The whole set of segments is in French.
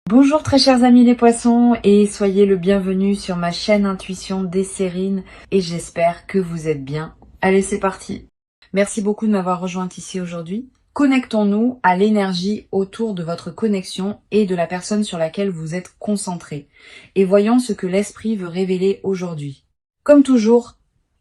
Bonjour très chers amis les poissons et soyez le bienvenu sur ma chaîne Intuition Desserine et j'espère que vous êtes bien. Allez, c'est parti. Merci beaucoup de m'avoir rejointe ici aujourd'hui. Connectons-nous à l'énergie autour de votre connexion et de la personne sur laquelle vous êtes concentré et voyons ce que l'esprit veut révéler aujourd'hui. Comme toujours,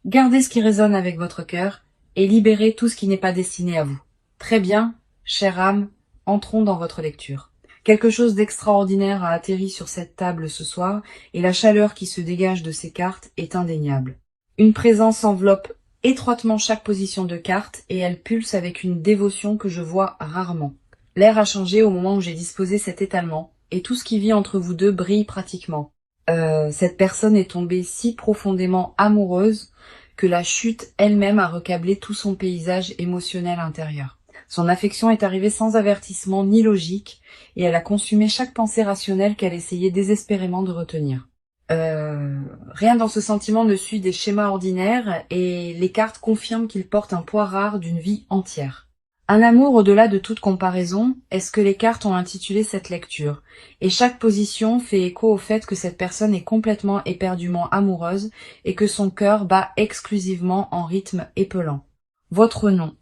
gardez ce qui résonne avec votre cœur et libérez tout ce qui n'est pas destiné à vous. Très bien, chère âme, entrons dans votre lecture. Quelque chose d'extraordinaire a atterri sur cette table ce soir et la chaleur qui se dégage de ces cartes est indéniable. Une présence enveloppe étroitement chaque position de carte et elle pulse avec une dévotion que je vois rarement. L'air a changé au moment où j'ai disposé cet étalement et tout ce qui vit entre vous deux brille pratiquement. Cette personne est tombée si profondément amoureuse que la chute elle-même a recablé tout son paysage émotionnel intérieur. Son affection est arrivée sans avertissement ni logique, et elle a consumé chaque pensée rationnelle qu'elle essayait désespérément de retenir. Rien dans ce sentiment ne suit des schémas ordinaires, et les cartes confirment qu'il porte un poids rare d'une vie entière. Un amour au-delà de toute comparaison est ce que les cartes ont intitulé cette lecture, et chaque position fait écho au fait que cette personne est complètement éperdument amoureuse, et que son cœur bat exclusivement en rythme épelant. Votre nom.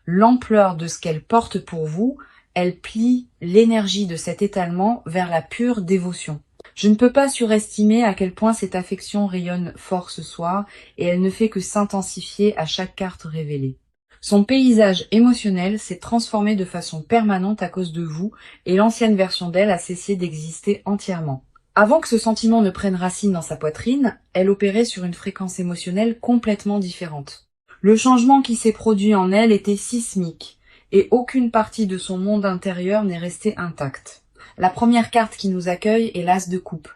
L'ampleur de ce qu'elle porte pour vous, elle plie l'énergie de cet étalement vers la pure dévotion. Je ne peux pas surestimer à quel point cette affection rayonne fort ce soir, et elle ne fait que s'intensifier à chaque carte révélée. Son paysage émotionnel s'est transformé de façon permanente à cause de vous, et l'ancienne version d'elle a cessé d'exister entièrement. Avant que ce sentiment ne prenne racine dans sa poitrine, elle opérait sur une fréquence émotionnelle complètement différente. Le changement qui s'est produit en elle était sismique, et aucune partie de son monde intérieur n'est restée intacte. La première carte qui nous accueille est l'As de coupe,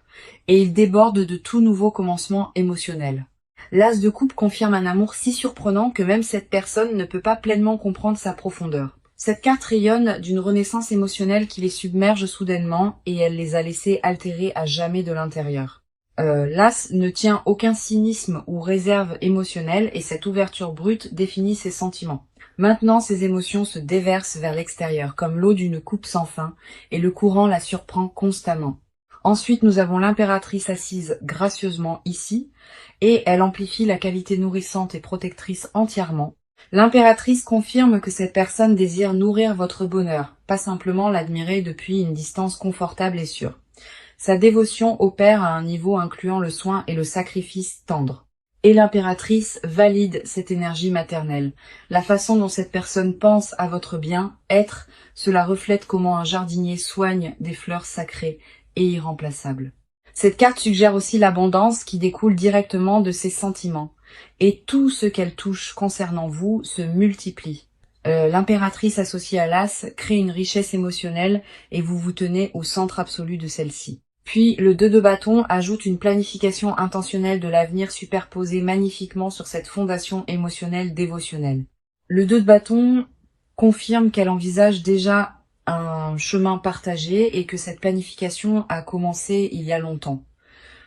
et il déborde de tout nouveau commencement émotionnel. L'As de coupe confirme un amour si surprenant que même cette personne ne peut pas pleinement comprendre sa profondeur. Cette carte rayonne d'une renaissance émotionnelle qui les submerge soudainement, et elle les a laissés altérés à jamais de l'intérieur. L'As ne tient aucun cynisme ou réserve émotionnelle et cette ouverture brute définit ses sentiments. Maintenant, ses émotions se déversent vers l'extérieur comme l'eau d'une coupe sans fin et le courant la surprend constamment. Ensuite, nous avons l'impératrice assise gracieusement ici et elle amplifie la qualité nourrissante et protectrice entièrement. L'impératrice confirme que cette personne désire nourrir votre bonheur, pas simplement l'admirer depuis une distance confortable et sûre. Sa dévotion opère à un niveau incluant le soin et le sacrifice tendre. Et l'impératrice valide cette énergie maternelle. La façon dont cette personne pense à votre bien-être, cela reflète comment un jardinier soigne des fleurs sacrées et irremplaçables. Cette carte suggère aussi l'abondance qui découle directement de ses sentiments. Et tout ce qu'elle touche concernant vous se multiplie. L'impératrice associée à l'As crée une richesse émotionnelle et vous vous tenez au centre absolu de celle-ci. Puis le 2 de bâton ajoute une planification intentionnelle de l'avenir superposée magnifiquement sur cette fondation émotionnelle dévotionnelle. Le 2 de bâton confirme qu'elle envisage déjà un chemin partagé et que cette planification a commencé il y a longtemps.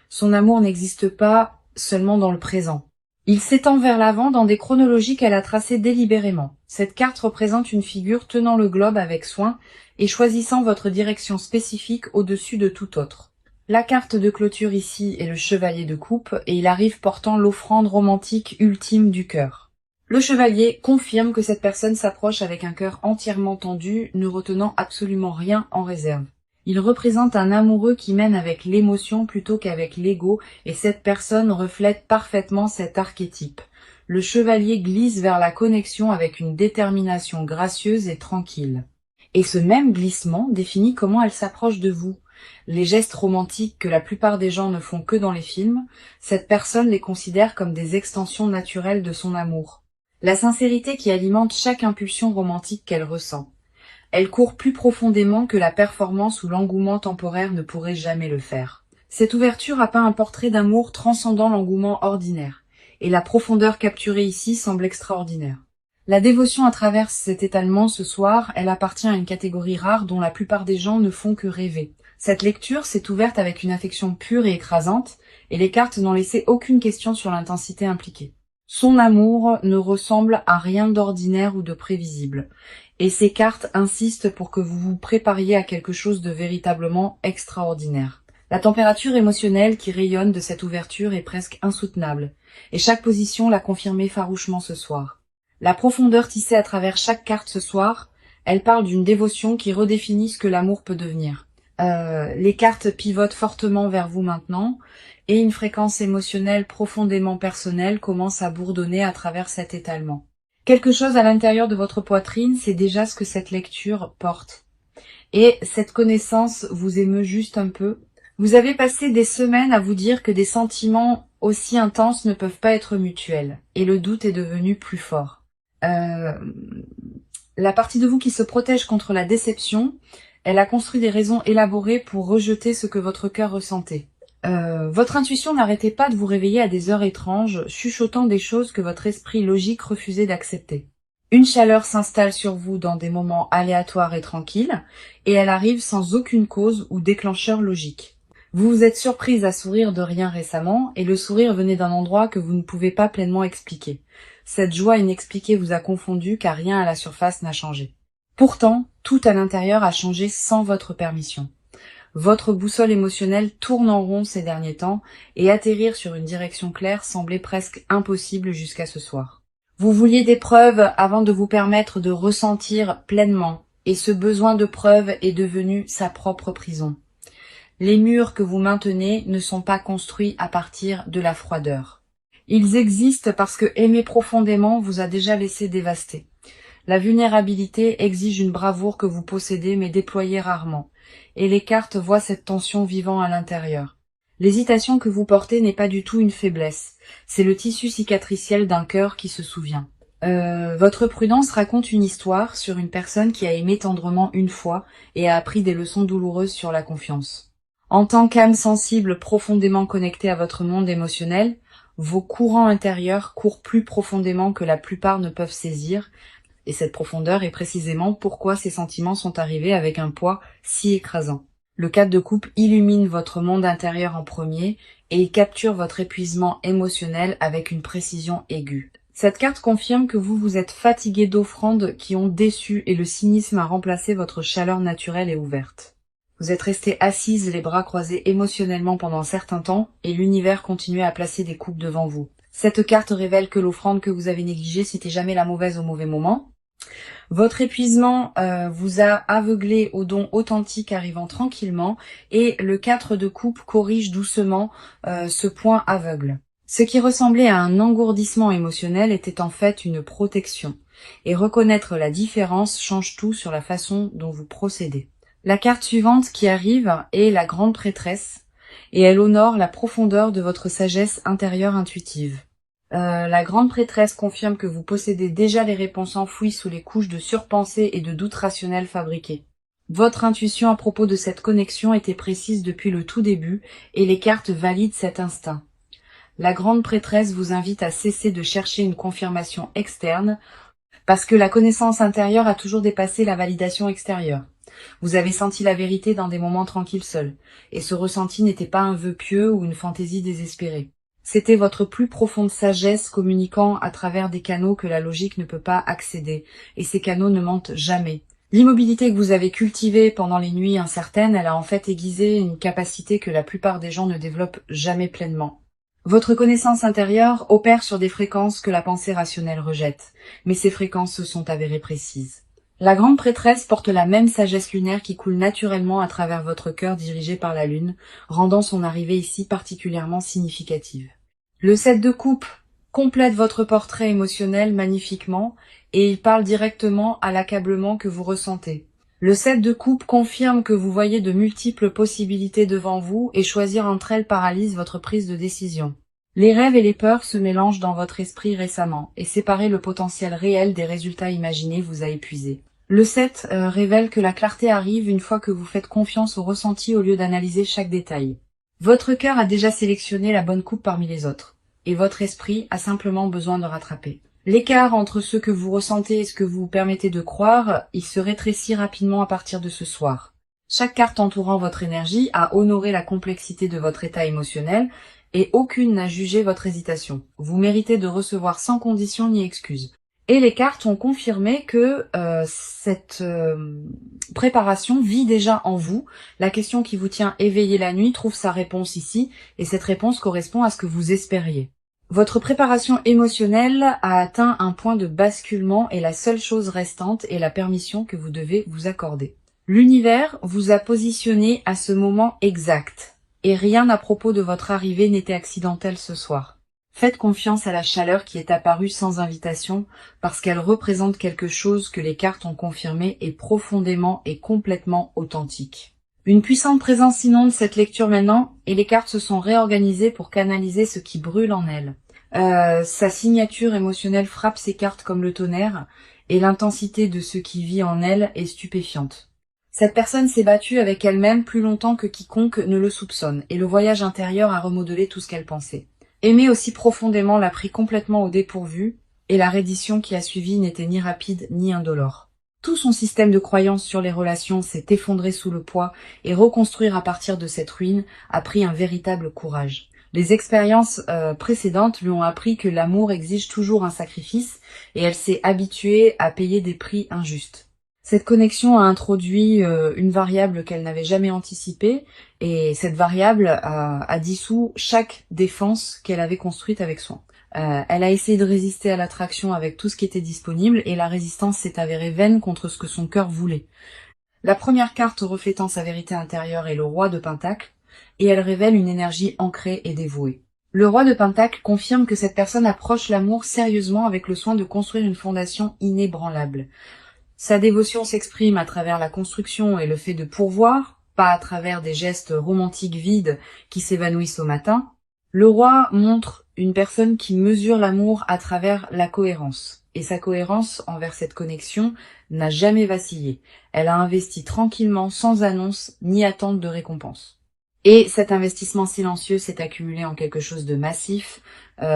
Son amour n'existe pas seulement dans le présent. Il s'étend vers l'avant dans des chronologies qu'elle a tracées délibérément. Cette carte représente une figure tenant le globe avec soin et choisissant votre direction spécifique au-dessus de tout autre. La carte de clôture ici est le chevalier de coupe et il arrive portant l'offrande romantique ultime du cœur. Le chevalier confirme que cette personne s'approche avec un cœur entièrement tendu, ne retenant absolument rien en réserve. Il représente un amoureux qui mène avec l'émotion plutôt qu'avec l'ego et cette personne reflète parfaitement cet archétype. Le chevalier glisse vers la connexion avec une détermination gracieuse et tranquille. Et ce même glissement définit comment elle s'approche de vous. Les gestes romantiques que la plupart des gens ne font que dans les films, cette personne les considère comme des extensions naturelles de son amour. La sincérité qui alimente chaque impulsion romantique qu'elle ressent. Elle court plus profondément que la performance ou l'engouement temporaire ne pourrait jamais le faire. Cette ouverture a peint un portrait d'amour transcendant l'engouement ordinaire, et la profondeur capturée ici semble extraordinaire. La dévotion à travers cet étalement ce soir, elle appartient à une catégorie rare dont la plupart des gens ne font que rêver. Cette lecture s'est ouverte avec une affection pure et écrasante, et les cartes n'ont laissé aucune question sur l'intensité impliquée. Son amour ne ressemble à rien d'ordinaire ou de prévisible, Et ces cartes insistent pour que vous vous prépariez à quelque chose de véritablement extraordinaire. La température émotionnelle qui rayonne de cette ouverture est presque insoutenable, et chaque position l'a confirmé farouchement ce soir. La profondeur tissée à travers chaque carte ce soir, elle parle d'une dévotion qui redéfinit ce que l'amour peut devenir. Les cartes pivotent fortement vers vous maintenant, et une fréquence émotionnelle profondément personnelle commence à bourdonner à travers cet étalement. Quelque chose à l'intérieur de votre poitrine, c'est déjà ce que cette lecture porte. Et cette connaissance vous émeut juste un peu. Vous avez passé des semaines à vous dire que des sentiments aussi intenses ne peuvent pas être mutuels, et le doute est devenu plus fort. La partie de vous qui se protège contre la déception, elle a construit des raisons élaborées pour rejeter ce que votre cœur ressentait. Votre intuition n'arrêtait pas de vous réveiller à des heures étranges, chuchotant des choses que votre esprit logique refusait d'accepter. Une chaleur s'installe sur vous dans des moments aléatoires et tranquilles, et elle arrive sans aucune cause ou déclencheur logique. Vous vous êtes surprise à sourire de rien récemment, et le sourire venait d'un endroit que vous ne pouvez pas pleinement expliquer. Cette joie inexpliquée vous a confondu car rien à la surface n'a changé. Pourtant, tout à l'intérieur a changé sans votre permission. Votre boussole émotionnelle tourne en rond ces derniers temps et atterrir sur une direction claire semblait presque impossible jusqu'à ce soir. Vous vouliez des preuves avant de vous permettre de ressentir pleinement et ce besoin de preuves est devenu sa propre prison. Les murs que vous maintenez ne sont pas construits à partir de la froideur. Ils existent parce que aimer profondément vous a déjà laissé dévaster. La vulnérabilité exige une bravoure que vous possédez mais déployez rarement. Et les cartes voient cette tension vivant à l'intérieur. L'hésitation que vous portez n'est pas du tout une faiblesse, c'est le tissu cicatriciel d'un cœur qui se souvient. Votre prudence raconte une histoire sur une personne qui a aimé tendrement une fois et a appris des leçons douloureuses sur la confiance. En tant qu'âme sensible profondément connectée à votre monde émotionnel, vos courants intérieurs courent plus profondément que la plupart ne peuvent saisir, et cette profondeur est précisément pourquoi ces sentiments sont arrivés avec un poids si écrasant. Le 4 de coupe illumine votre monde intérieur en premier et il capture votre épuisement émotionnel avec une précision aiguë. Cette carte confirme que vous vous êtes fatigué d'offrandes qui ont déçu et le cynisme a remplacé votre chaleur naturelle et ouverte. Vous êtes resté assise les bras croisés émotionnellement pendant un certain temps et l'univers continuait à placer des coupes devant vous. Cette carte révèle que l'offrande que vous avez négligée, c'était jamais la mauvaise au mauvais moment. Votre épuisement vous a aveuglé au don authentique arrivant tranquillement et le 4 de coupe corrige doucement ce point aveugle. Ce qui ressemblait à un engourdissement émotionnel était en fait une protection. Et reconnaître la différence change tout sur la façon dont vous procédez. La carte suivante qui arrive est la grande prêtresse et elle honore la profondeur de votre sagesse intérieure intuitive. La grande prêtresse confirme que vous possédez déjà les réponses enfouies sous les couches de surpensées et de doutes rationnels fabriqués. Votre intuition à propos de cette connexion était précise depuis le tout début et les cartes valident cet instinct. La grande prêtresse vous invite à cesser de chercher une confirmation externe parce que la connaissance intérieure a toujours dépassé la validation extérieure. Vous avez senti la vérité dans des moments tranquilles seuls, et ce ressenti n'était pas un vœu pieux ou une fantaisie désespérée. C'était votre plus profonde sagesse communiquant à travers des canaux que la logique ne peut pas accéder, et ces canaux ne mentent jamais. L'immobilité que vous avez cultivée pendant les nuits incertaines, elle a en fait aiguisé une capacité que la plupart des gens ne développent jamais pleinement. Votre connaissance intérieure opère sur des fréquences que la pensée rationnelle rejette, mais ces fréquences se sont avérées précises. La grande prêtresse porte la même sagesse lunaire qui coule naturellement à travers votre cœur dirigé par la lune, rendant son arrivée ici particulièrement significative. Le 7 de coupe complète votre portrait émotionnel magnifiquement et il parle directement à l'accablement que vous ressentez. Le 7 de coupe confirme que vous voyez de multiples possibilités devant vous et choisir entre elles paralyse votre prise de décision. Les rêves et les peurs se mélangent dans votre esprit récemment et séparer le potentiel réel des résultats imaginés vous a épuisé. Le 7 révèle que la clarté arrive une fois que vous faites confiance au ressenti au lieu d'analyser chaque détail. Votre cœur a déjà sélectionné la bonne coupe parmi les autres, et votre esprit a simplement besoin de rattraper. L'écart entre ce que vous ressentez et ce que vous vous permettez de croire, il se rétrécit rapidement à partir de ce soir. Chaque carte entourant votre énergie a honoré la complexité de votre état émotionnel, et aucune n'a jugé votre hésitation. Vous méritez de recevoir sans condition ni excuse. Et les cartes ont confirmé que cette préparation vit déjà en vous. La question qui vous tient éveillé la nuit trouve sa réponse ici, et cette réponse correspond à ce que vous espériez. Votre préparation émotionnelle a atteint un point de basculement et la seule chose restante est la permission que vous devez vous accorder. L'univers vous a positionné à ce moment exact, et rien à propos de votre arrivée n'était accidentel ce soir. Faites confiance à la chaleur qui est apparue sans invitation, parce qu'elle représente quelque chose que les cartes ont confirmé est profondément et complètement authentique. Une puissante présence inonde cette lecture maintenant, et les cartes se sont réorganisées pour canaliser ce qui brûle en elles. Sa signature émotionnelle frappe ces cartes comme le tonnerre, et l'intensité de ce qui vit en elle est stupéfiante. Cette personne s'est battue avec elle-même plus longtemps que quiconque ne le soupçonne, et le voyage intérieur a remodelé tout ce qu'elle pensait. Aimer aussi profondément l'a pris complètement au dépourvu, et la reddition qui a suivi n'était ni rapide ni indolore. Tout son système de croyances sur les relations s'est effondré sous le poids, et reconstruire à partir de cette ruine a pris un véritable courage. Les expériences précédentes lui ont appris que l'amour exige toujours un sacrifice, et elle s'est habituée à payer des prix injustes. Cette connexion a introduit une variable qu'elle n'avait jamais anticipée, et cette variable a dissous chaque défense qu'elle avait construite avec soin. Elle a essayé de résister à l'attraction avec tout ce qui était disponible, et la résistance s'est avérée vaine contre ce que son cœur voulait. La première carte reflétant sa vérité intérieure est le roi de Pentacles, et elle révèle une énergie ancrée et dévouée. Le roi de Pentacles confirme que cette personne approche l'amour sérieusement avec le soin de construire une fondation inébranlable. Sa dévotion s'exprime à travers la construction et le fait de pourvoir, pas à travers des gestes romantiques vides qui s'évanouissent au matin. Le roi montre une personne qui mesure l'amour à travers la cohérence. Et sa cohérence envers cette connexion n'a jamais vacillé. Elle a investi tranquillement, sans annonce ni attente de récompense. Et cet investissement silencieux s'est accumulé en quelque chose de massif.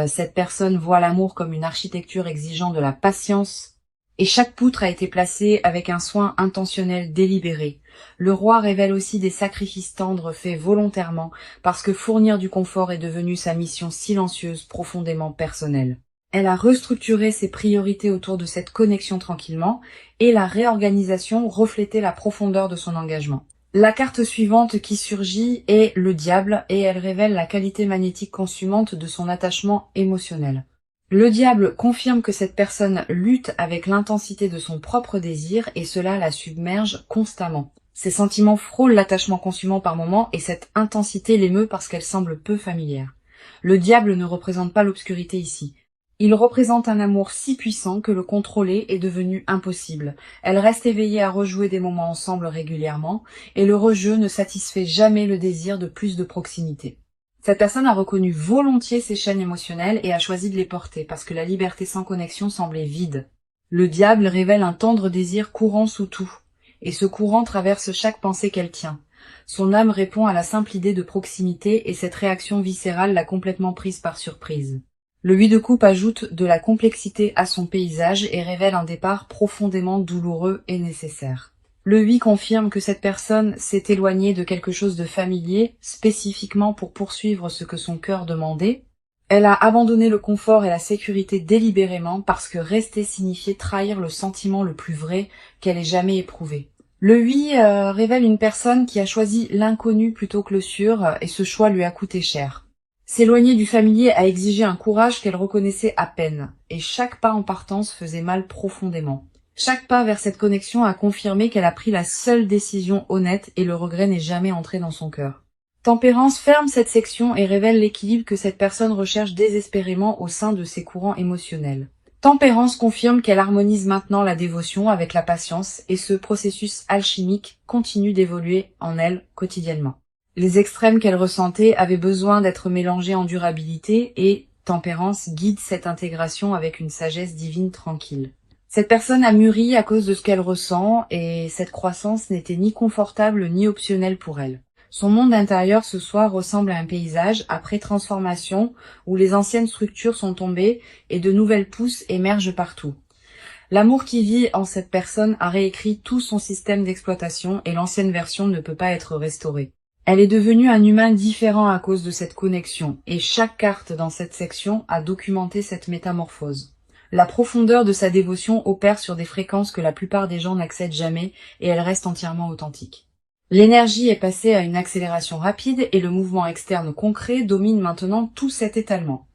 Cette personne voit l'amour comme une architecture exigeant de la patience, et chaque poutre a été placée avec un soin intentionnel délibéré. Le roi révèle aussi des sacrifices tendres faits volontairement, parce que fournir du confort est devenu sa mission silencieuse, profondément personnelle. Elle a restructuré ses priorités autour de cette connexion tranquillement, et la réorganisation reflétait la profondeur de son engagement. La carte suivante qui surgit est le diable, et elle révèle la qualité magnétique consumante de son attachement émotionnel. Le diable confirme que cette personne lutte avec l'intensité de son propre désir et cela la submerge constamment. Ses sentiments frôlent l'attachement consumant par moments et cette intensité l'émeut parce qu'elle semble peu familière. Le diable ne représente pas l'obscurité ici. Il représente un amour si puissant que le contrôler est devenu impossible. Elle reste éveillée à rejouer des moments ensemble régulièrement et le rejeu ne satisfait jamais le désir de plus de proximité. Cette personne a reconnu volontiers ses chaînes émotionnelles et a choisi de les porter parce que la liberté sans connexion semblait vide. Le diable révèle un tendre désir courant sous tout, et ce courant traverse chaque pensée qu'elle tient. Son âme répond à la simple idée de proximité et cette réaction viscérale l'a complètement prise par surprise. Le 8 de coupe ajoute de la complexité à son paysage et révèle un départ profondément douloureux et nécessaire. Le 8 confirme que cette personne s'est éloignée de quelque chose de familier, spécifiquement pour poursuivre ce que son cœur demandait. Elle a abandonné le confort et la sécurité délibérément parce que rester signifiait trahir le sentiment le plus vrai qu'elle ait jamais éprouvé. Le 8 révèle une personne qui a choisi l'inconnu plutôt que le sûr et ce choix lui a coûté cher. S'éloigner du familier a exigé un courage qu'elle reconnaissait à peine, et chaque pas en partance faisait mal profondément. Chaque pas vers cette connexion a confirmé qu'elle a pris la seule décision honnête et le regret n'est jamais entré dans son cœur. Tempérance ferme cette section et révèle l'équilibre que cette personne recherche désespérément au sein de ses courants émotionnels. Tempérance confirme qu'elle harmonise maintenant la dévotion avec la patience et ce processus alchimique continue d'évoluer en elle quotidiennement. Les extrêmes qu'elle ressentait avaient besoin d'être mélangés en durabilité et Tempérance guide cette intégration avec une sagesse divine tranquille. Cette personne a mûri à cause de ce qu'elle ressent et cette croissance n'était ni confortable ni optionnelle pour elle. Son monde intérieur ce soir ressemble à un paysage après transformation où les anciennes structures sont tombées et de nouvelles pousses émergent partout. L'amour qui vit en cette personne a réécrit tout son système d'exploitation et l'ancienne version ne peut pas être restaurée. Elle est devenue un humain différent à cause de cette connexion et chaque carte dans cette section a documenté cette métamorphose. La profondeur de sa dévotion opère sur des fréquences que la plupart des gens n'accèdent jamais et elle reste entièrement authentique. L'énergie est passée à une accélération rapide et le mouvement externe concret domine maintenant tout cet étalement.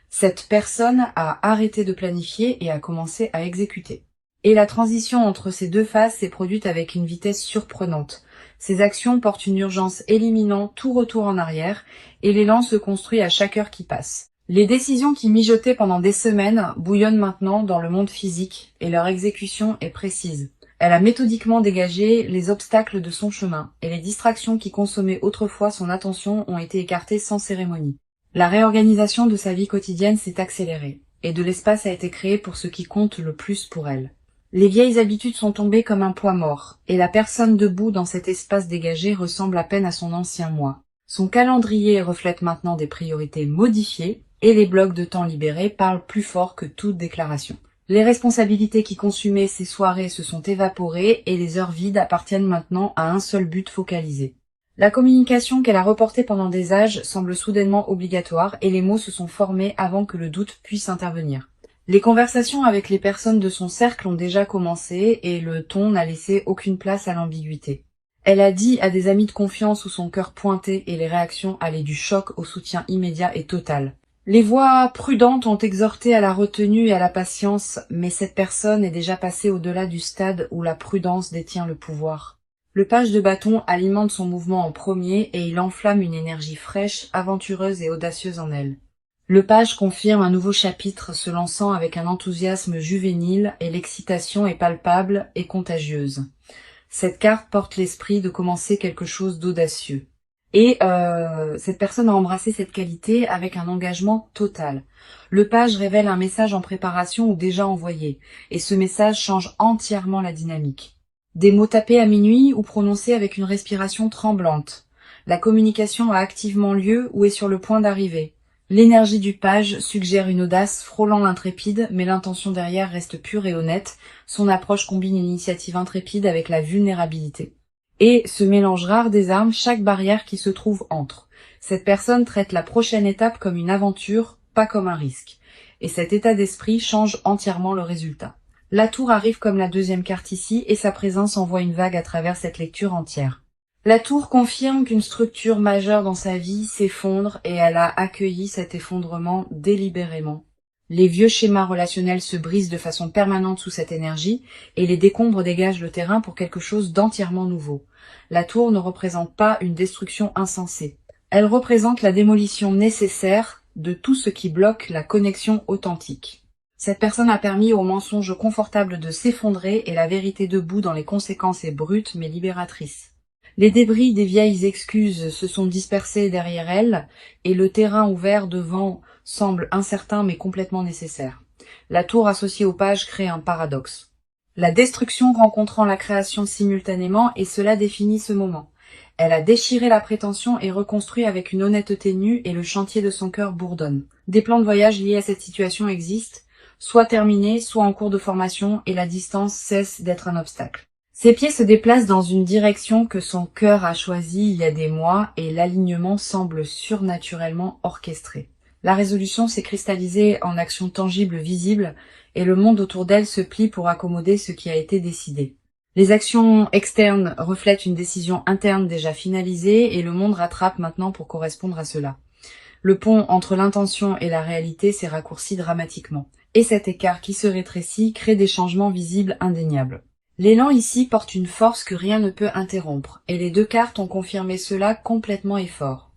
Cette personne a arrêté de planifier et a commencé à exécuter. Et la transition entre ces deux phases s'est produite avec une vitesse surprenante. Ces actions portent une urgence éliminant tout retour en arrière et l'élan se construit à chaque heure qui passe. Les décisions qui mijotaient pendant des semaines bouillonnent maintenant dans le monde physique et leur exécution est précise. Elle a méthodiquement dégagé les obstacles de son chemin et les distractions qui consommaient autrefois son attention ont été écartées sans cérémonie. La réorganisation de sa vie quotidienne s'est accélérée et de l'espace a été créé pour ce qui compte le plus pour elle. Les vieilles habitudes sont tombées comme un poids mort et la personne debout dans cet espace dégagé ressemble à peine à son ancien moi. Son calendrier reflète maintenant des priorités modifiées et les blocs de temps libérés parlent plus fort que toute déclaration. Les responsabilités qui consumaient ces soirées se sont évaporées et les heures vides appartiennent maintenant à un seul but focalisé. La communication qu'elle a reportée pendant des âges semble soudainement obligatoire et les mots se sont formés avant que le doute puisse intervenir. Les conversations avec les personnes de son cercle ont déjà commencé et le ton n'a laissé aucune place à l'ambiguïté. Elle a dit à des amis de confiance où son cœur pointait et les réactions allaient du choc au soutien immédiat et total. Les voix prudentes ont exhorté à la retenue et à la patience, mais cette personne est déjà passée au-delà du stade où la prudence détient le pouvoir. Le page de bâton alimente son mouvement en premier et il enflamme une énergie fraîche, aventureuse et audacieuse en elle. Le page confirme un nouveau chapitre se lançant avec un enthousiasme juvénile et l'excitation est palpable et contagieuse. Cette carte porte l'esprit de commencer quelque chose d'audacieux. Et cette personne a embrassé cette qualité avec un engagement total. Le page révèle un message en préparation ou déjà envoyé, et ce message change entièrement la dynamique. Des mots tapés à minuit ou prononcés avec une respiration tremblante. La communication a activement lieu ou est sur le point d'arriver. L'énergie du page suggère une audace frôlant l'intrépide, mais l'intention derrière reste pure et honnête. Son approche combine une initiative intrépide avec la vulnérabilité. Et ce mélange rare désarme chaque barrière qui se trouve entre. Cette personne traite la prochaine étape comme une aventure, pas comme un risque. Et cet état d'esprit change entièrement le résultat. La tour arrive comme la deuxième carte ici, et sa présence envoie une vague à travers cette lecture entière. La tour confirme qu'une structure majeure dans sa vie s'effondre et elle a accueilli cet effondrement délibérément. Les vieux schémas relationnels se brisent de façon permanente sous cette énergie et les décombres dégagent le terrain pour quelque chose d'entièrement nouveau. La tour ne représente pas une destruction insensée. Elle représente la démolition nécessaire de tout ce qui bloque la connexion authentique. Cette personne a permis au mensonge confortable de s'effondrer et la vérité debout dans les conséquences est brute mais libératrice. Les débris des vieilles excuses se sont dispersés derrière elle et le terrain ouvert devant semble incertain mais complètement nécessaire. La tour associée au page crée un paradoxe. La destruction rencontrant la création simultanément et cela définit ce moment. Elle a déchiré la prétention et reconstruit avec une honnêteté nue et le chantier de son cœur bourdonne. Des plans de voyage liés à cette situation existent, soit terminés, soit en cours de formation et la distance cesse d'être un obstacle. Ses pieds se déplacent dans une direction que son cœur a choisie il y a des mois et l'alignement semble surnaturellement orchestré. La résolution s'est cristallisée en actions tangibles visibles et le monde autour d'elle se plie pour accommoder ce qui a été décidé. Les actions externes reflètent une décision interne déjà finalisée et le monde rattrape maintenant pour correspondre à cela. Le pont entre l'intention et la réalité s'est raccourci dramatiquement. Et cet écart qui se rétrécit crée des changements visibles indéniables. L'élan ici porte une force que rien ne peut interrompre, et les deux cartes ont confirmé cela complètement et fort.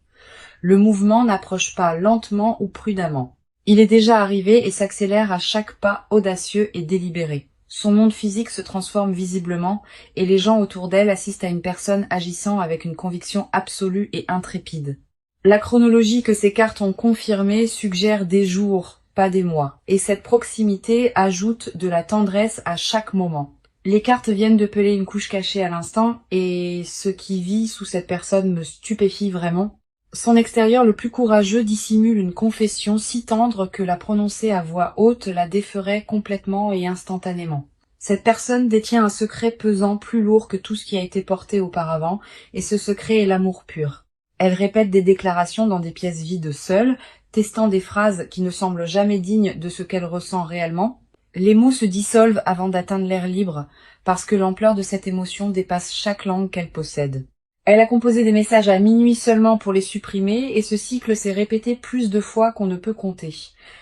Le mouvement n'approche pas lentement ou prudemment. Il est déjà arrivé et s'accélère à chaque pas audacieux et délibéré. Son monde physique se transforme visiblement, et les gens autour d'elle assistent à une personne agissant avec une conviction absolue et intrépide. La chronologie que ces cartes ont confirmée suggère des jours, pas des mois, et cette proximité ajoute de la tendresse à chaque moment. Les cartes viennent de peler une couche cachée à l'instant, et ce qui vit sous cette personne me stupéfie vraiment. Son extérieur le plus courageux dissimule une confession si tendre que la prononcer à voix haute la déferait complètement et instantanément. Cette personne détient un secret pesant plus lourd que tout ce qui a été porté auparavant, et ce secret est l'amour pur. Elle répète des déclarations dans des pièces vides seule, testant des phrases qui ne semblent jamais dignes de ce qu'elle ressent réellement. Les mots se dissolvent avant d'atteindre l'air libre, parce que l'ampleur de cette émotion dépasse chaque langue qu'elle possède. Elle a composé des messages à minuit seulement pour les supprimer, et ce cycle s'est répété plus de fois qu'on ne peut compter.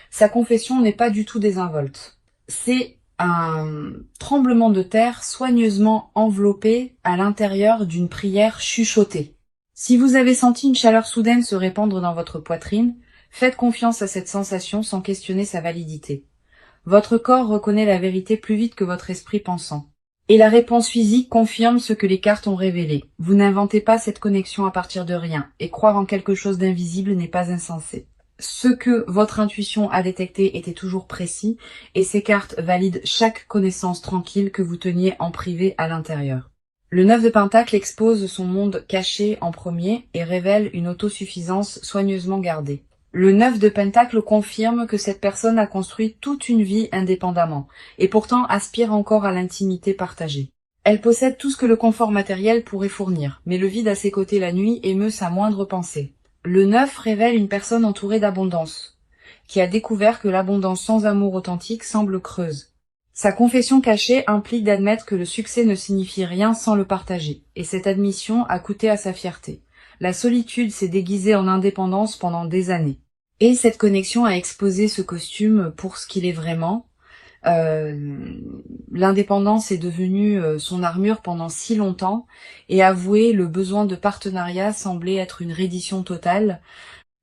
Sa confession n'est pas du tout désinvolte. C'est un tremblement de terre soigneusement enveloppé à l'intérieur d'une prière chuchotée. Si vous avez senti une chaleur soudaine se répandre dans votre poitrine, faites confiance à cette sensation sans questionner sa validité. Votre corps reconnaît la vérité plus vite que votre esprit pensant. Et la réponse physique confirme ce que les cartes ont révélé. Vous n'inventez pas cette connexion à partir de rien, et croire en quelque chose d'invisible n'est pas insensé. Ce que votre intuition a détecté était toujours précis, et ces cartes valident chaque connaissance tranquille que vous teniez en privé à l'intérieur. Le 9 de Pentacle expose son monde caché en premier et révèle une autosuffisance soigneusement gardée. Le 9 de Pentacle confirme que cette personne a construit toute une vie indépendamment, et pourtant aspire encore à l'intimité partagée. Elle possède tout ce que le confort matériel pourrait fournir, mais le vide à ses côtés la nuit émeut sa moindre pensée. Le 9 révèle une personne entourée d'abondance, qui a découvert que l'abondance sans amour authentique semble creuse. Sa confession cachée implique d'admettre que le succès ne signifie rien sans le partager, et cette admission a coûté à sa fierté. La solitude s'est déguisée en indépendance pendant des années. Et cette connexion a exposé ce costume pour ce qu'il est vraiment. L'indépendance est devenue son armure pendant si longtemps, et avouer le besoin de partenariat semblait être une reddition totale.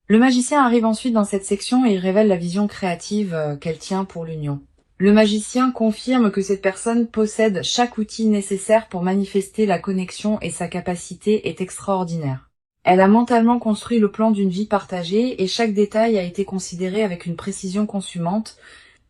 Le magicien arrive ensuite dans cette section et il révèle la vision créative qu'elle tient pour l'union. Le magicien confirme que cette personne possède chaque outil nécessaire pour manifester la connexion et sa capacité est extraordinaire. Elle a mentalement construit le plan d'une vie partagée et chaque détail a été considéré avec une précision consumante.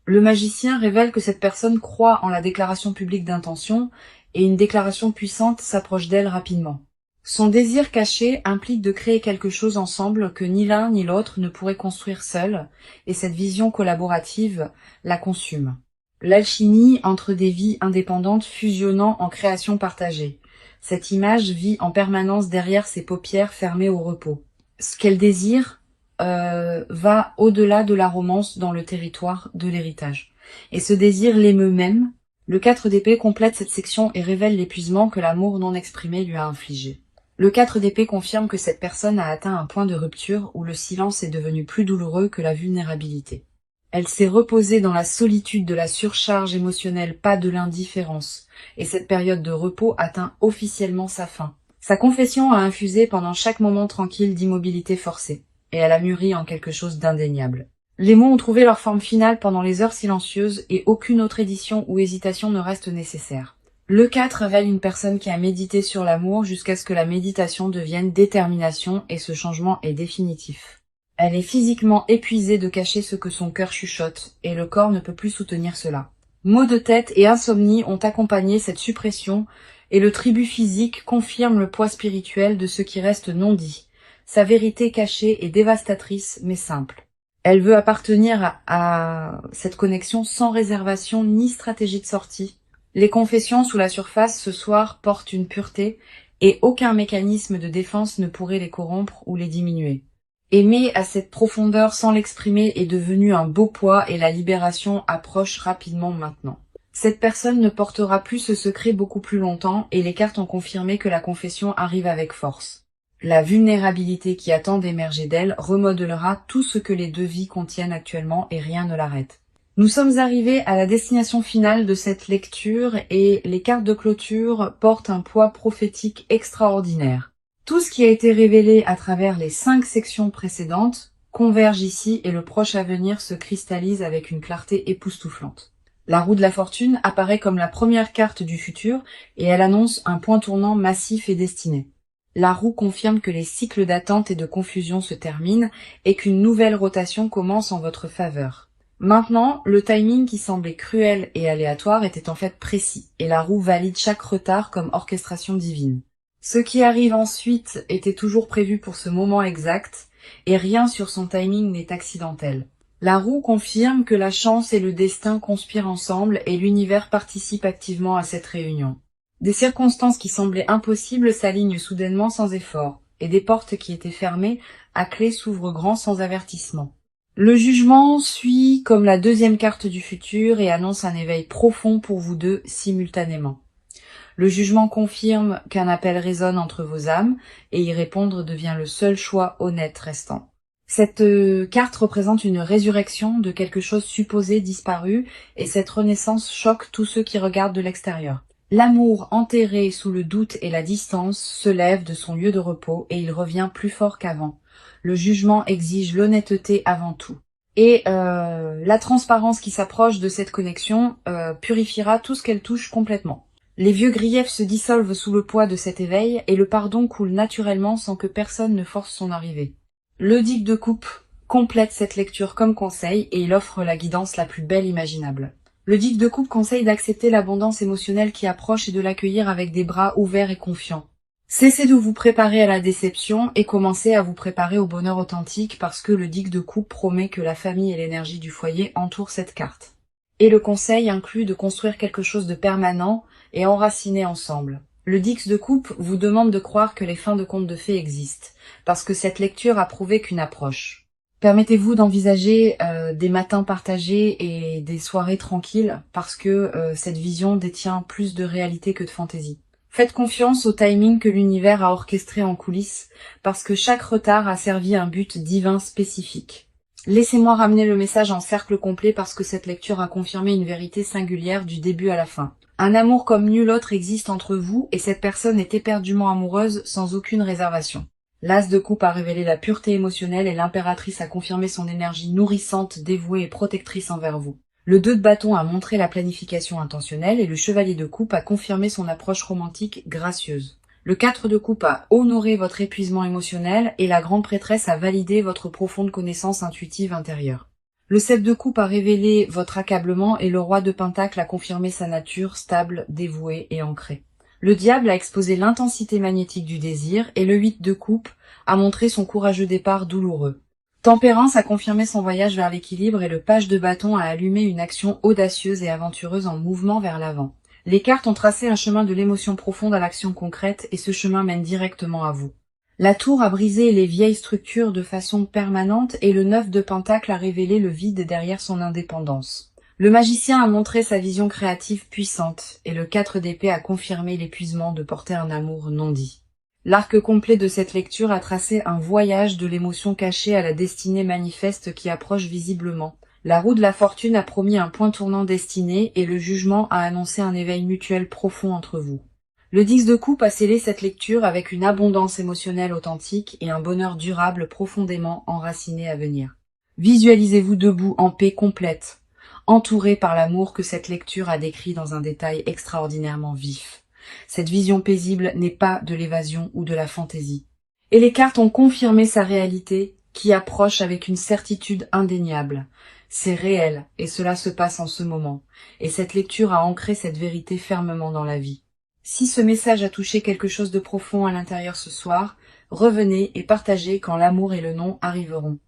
Le magicien révèle que cette personne croit en la déclaration publique d'intention et une déclaration puissante s'approche d'elle rapidement. Son désir caché implique de créer quelque chose ensemble que ni l'un ni l'autre ne pourrait construire seul et cette vision collaborative la consume. L'alchimie entre des vies indépendantes fusionnant en création partagée. Cette image vit en permanence derrière ses paupières fermées au repos. Ce qu'elle désire va au-delà de la romance dans le territoire de l'héritage. Et ce désir l'émeut même. Le 4 d'épée complète cette section et révèle l'épuisement que l'amour non exprimé lui a infligé. Le 4 d'épée confirme que cette personne a atteint un point de rupture où le silence est devenu plus douloureux que la vulnérabilité. Elle s'est reposée dans la solitude de la surcharge émotionnelle, pas de l'indifférence, et cette période de repos atteint officiellement sa fin. Sa confession a infusé pendant chaque moment tranquille d'immobilité forcée, et elle a mûri en quelque chose d'indéniable. Les mots ont trouvé leur forme finale pendant les heures silencieuses et aucune autre édition ou hésitation ne reste nécessaire. Le 4 révèle une personne qui a médité sur l'amour jusqu'à ce que la méditation devienne détermination et ce changement est définitif. Elle est physiquement épuisée de cacher ce que son cœur chuchote, et le corps ne peut plus soutenir cela. Maux de tête et insomnie ont accompagné cette suppression, et le tribut physique confirme le poids spirituel de ce qui reste non dit. Sa vérité cachée est dévastatrice, mais simple. Elle veut appartenir à cette connexion sans réservation ni stratégie de sortie. Les confessions sous la surface ce soir portent une pureté, et aucun mécanisme de défense ne pourrait les corrompre ou les diminuer. Aimer à cette profondeur sans l'exprimer est devenu un beau poids et la libération approche rapidement maintenant. Cette personne ne portera plus ce secret beaucoup plus longtemps et les cartes ont confirmé que la confession arrive avec force. La vulnérabilité qui attend d'émerger d'elle remodelera tout ce que les deux vies contiennent actuellement et rien ne l'arrête. Nous sommes arrivés à la destination finale de cette lecture et les cartes de clôture portent un poids prophétique extraordinaire. Tout ce qui a été révélé à travers les 5 sections précédentes converge ici et le proche avenir se cristallise avec une clarté époustouflante. La roue de la fortune apparaît comme la première carte du futur et elle annonce un point tournant massif et destiné. La roue confirme que les cycles d'attente et de confusion se terminent et qu'une nouvelle rotation commence en votre faveur. Maintenant, le timing qui semblait cruel et aléatoire était en fait précis et la roue valide chaque retard comme orchestration divine. Ce qui arrive ensuite était toujours prévu pour ce moment exact, et rien sur son timing n'est accidentel. La roue confirme que la chance et le destin conspirent ensemble et l'univers participe activement à cette réunion. Des circonstances qui semblaient impossibles s'alignent soudainement sans effort, et des portes qui étaient fermées à clé s'ouvrent grand sans avertissement. Le jugement suit comme la deuxième carte du futur et annonce un éveil profond pour vous deux simultanément. Le jugement confirme qu'un appel résonne entre vos âmes et y répondre devient le seul choix honnête restant. Cette carte représente une résurrection de quelque chose supposé disparu et cette renaissance choque tous ceux qui regardent de l'extérieur. L'amour enterré sous le doute et la distance se lève de son lieu de repos et il revient plus fort qu'avant. Le jugement exige l'honnêteté avant tout. Et la transparence qui s'approche de cette connexion purifiera tout ce qu'elle touche complètement. Les vieux griefs se dissolvent sous le poids de cet éveil et le pardon coule naturellement sans que personne ne force son arrivée. Le Digue de coupe complète cette lecture comme conseil et il offre la guidance la plus belle imaginable. Le Digue de coupe conseille d'accepter l'abondance émotionnelle qui approche et de l'accueillir avec des bras ouverts et confiants. Cessez de vous préparer à la déception et commencez à vous préparer au bonheur authentique parce que le Digue de coupe promet que la famille et l'énergie du foyer entourent cette carte. Et le conseil inclut de construire quelque chose de permanent et enraciné ensemble. Le Dix de coupe vous demande de croire que les fins de contes de fées existent, parce que cette lecture a prouvé qu'une approche. Permettez-vous d'envisager des matins partagés et des soirées tranquilles, parce que cette vision détient plus de réalité que de fantaisie. Faites confiance au timing que l'univers a orchestré en coulisses, parce que chaque retard a servi un but divin spécifique. Laissez-moi ramener le message en cercle complet parce que cette lecture a confirmé une vérité singulière du début à la fin. Un amour comme nul autre existe entre vous et cette personne est éperdument amoureuse sans aucune réservation. L'As de coupe a révélé la pureté émotionnelle et l'impératrice a confirmé son énergie nourrissante, dévouée et protectrice envers vous. Le 2 de bâton a montré la planification intentionnelle et le chevalier de coupe a confirmé son approche romantique gracieuse. Le 4 de coupe a honoré votre épuisement émotionnel et la grande prêtresse a validé votre profonde connaissance intuitive intérieure. Le 7 de coupe a révélé votre accablement et le roi de pentacle a confirmé sa nature stable, dévouée et ancrée. Le diable a exposé l'intensité magnétique du désir et le 8 de coupe a montré son courageux départ douloureux. Tempérance a confirmé son voyage vers l'équilibre et le page de bâton a allumé une action audacieuse et aventureuse en mouvement vers l'avant. Les cartes ont tracé un chemin de l'émotion profonde à l'action concrète et ce chemin mène directement à vous. La tour a brisé les vieilles structures de façon permanente et le 9 de pentacle a révélé le vide derrière son indépendance. Le magicien a montré sa vision créative puissante et le 4 d'épée a confirmé l'épuisement de porter un amour non dit. L'arc complet de cette lecture a tracé un voyage de l'émotion cachée à la destinée manifeste qui approche visiblement. La roue de la fortune a promis un point tournant destiné et le jugement a annoncé un éveil mutuel profond entre vous. Le 10 de coupe a scellé cette lecture avec une abondance émotionnelle authentique et un bonheur durable profondément enraciné à venir. Visualisez-vous debout en paix complète, entouré par l'amour que cette lecture a décrit dans un détail extraordinairement vif. Cette vision paisible n'est pas de l'évasion ou de la fantaisie. Et les cartes ont confirmé sa réalité qui approche avec une certitude indéniable. C'est réel et cela se passe en ce moment. Et cette lecture a ancré cette vérité fermement dans la vie. Si ce message a touché quelque chose de profond à l'intérieur ce soir, revenez et partagez quand l'amour et le non arriveront.